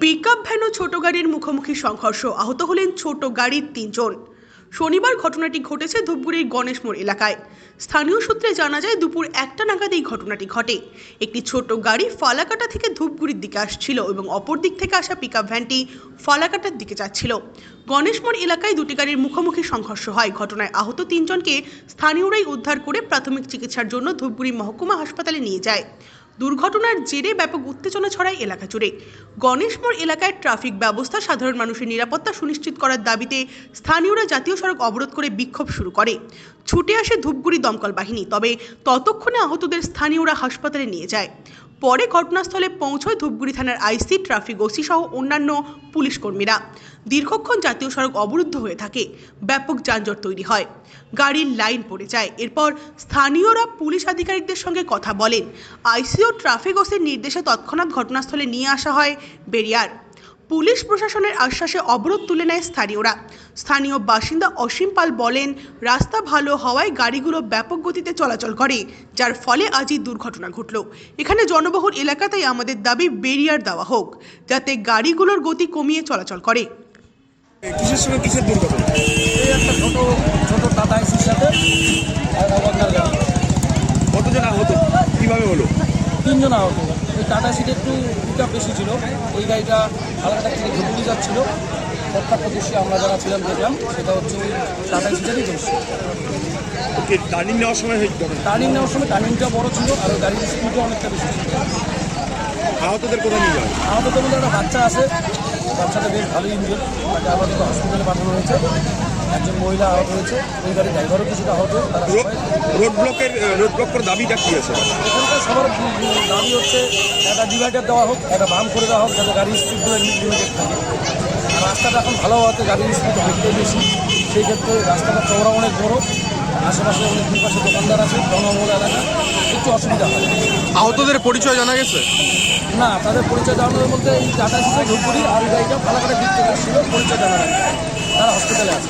Pickup van ও ছোট গাড়ির মুখোমুখি সংঘর্ষ, আহত হলেন ছোট গাড়ির ৩ জন। শনিবার ঘটনাটি ঘটেছে ধূপগুড়ির গণেশ মোড় এলাকায়। স্থানীয় সূত্রে জানা যায় দুপুর ১টা নাগাদ এই ঘটনাটি ঘটে। একটি ছোট গাড়ি ফালাকাটা থেকে ধূপগুড়ির দিকে আসছিল এবং অপর দিক থেকে আসা পিকআপ ভ্যানটি ফালাকাটার দিকে যাচ্ছিল। গণেশ মোড় এলাকায় দুটি গাড়ির মুখোমুখি সংঘর্ষ হয়। ঘটনায় আহত ৩ জনকে স্থানীয়রাই উদ্ধার করে প্রাথমিক চিকিৎসার জন্য ধূপগুড়ি মহকুমা হাসপাতালে নিয়ে যায়। দুর্ঘটনার জেরে ব্যাপক উত্তেজনা ছড়ায় এলাকা জুড়ে। গণেশ মোড় এলাকায় ট্রাফিক ব্যবস্থা, সাধারণ মানুষের নিরাপত্তা সুনিশ্চিত করার দাবিতে স্থানীয়রা জাতীয় সড়ক অবরোধ করে বিক্ষোভ শুরু করে। ছুটে আসে ধূপগুড়ি দমকল বাহিনী, তবে ততক্ষণে আহতদের স্থানীয়রা হাসপাতালে নিয়ে যায়। পরে ঘটনাস্থলে পৌঁছয় ধূপগুড়ি থানার আইসি, ট্রাফিক ওসি সহ অন্যান্য পুলিশ কর্মীরা। দীর্ঘক্ষণ জাতীয় সড়ক অবরুদ্ধ হয়ে থাকে, ব্যাপক যানজট তৈরি হয়, গাড়ির লাইন পড়ে যায়। এরপর স্থানীয়রা পুলিশ আধিকারিকদের সঙ্গে কথা বলেন। আইসি ও ট্রাফিক ওসির নির্দেশে তৎক্ষণাৎ ঘটনাস্থলে নিয়ে আসা হয় বেরিয়ার। পুলিশ প্রশাসনের আশ্বাসে অবরোধ তুলে নেয় স্থানীয়রা। স্থানীয় বাসিন্দা অসীম পাল বলেন, রাস্তা ভালো হওয়ায় গাড়িগুলো ব্যাপক গতিতে চলাচল করে, যার ফলে আজই দুর্ঘটনা ঘটল। এখানে জনবহুল এলাকাতেই আমাদের দাবি বেরিয়ার দেওয়া হোক, যাতে গাড়িগুলোর গতি কমিয়ে চলাচল করে। কিসের সঙ্গে কিসের দুর্ঘটনা? এই একটা ছোট টাটা এসির সাথে অবজ্ঞার গাড়ি। কতজন আহত, কিভাবে হলো? 3 জন আহত। ওই টাটা এসিটা একটু পিকআপ বেশি ছিল, ওই গাড়িটা হালকাটা থেকে ধুবুরি যাচ্ছিল। প্রত্যক্ষদর্শী আমরা যারা ছিলাম দেখলাম, সেটা হচ্ছে ওই টাটা এসিটারই দোষ। ওকে টার্নিং নেওয়ার সময় হয়েছিল? টার্নিং নেওয়ার সময় টার্নিংটা বড় ছিল আর ওই গাড়ির স্পিডও অনেকটা বেশি ছিল। আহতদের কোথায় নিয়ে যাওয়া? আহতদের মধ্যে একটা বাচ্চা আছে, বাচ্চাটা বেশ ভালোই ইনজুর, তাকে আপাতত হসপিটালে পাঠানো হয়েছে। একজন মহিলা আহত হয়েছে, ওই গাড়ির ড্রাইভারও কিছুটা আহত। তারা রোড ব্লকের দাবিটা কি আছে? এখানকার সবার দাবি হচ্ছে একটা ডিভাইডার দেওয়া হোক, একটা বাম করে দেওয়া হোক, যাতে গাড়ির স্পিডগুলো লিমিটেড থাকে। আর রাস্তাটা এখন ভালো হওয়াতে গাড়ির স্পিড অনেকটাই বেশি, সেই ক্ষেত্রে রাস্তাটা চওড়া অনেক বড়, আশেপাশে অনেক দুই পাশে দোকানদার আছে, জনবহুল এলাকা, একটু অসুবিধা হয়। আহতদের পরিচয় জানা গেছে? না, তাদের পরিচয় জানানোর মধ্যে এই টাটা এসিতে ধূপগুড়ি আর গাড়িটা ফালাকাটা দিক থেকে এসেছিল, পরিচয় জানা যায়। তারা হসপিটালে আছে।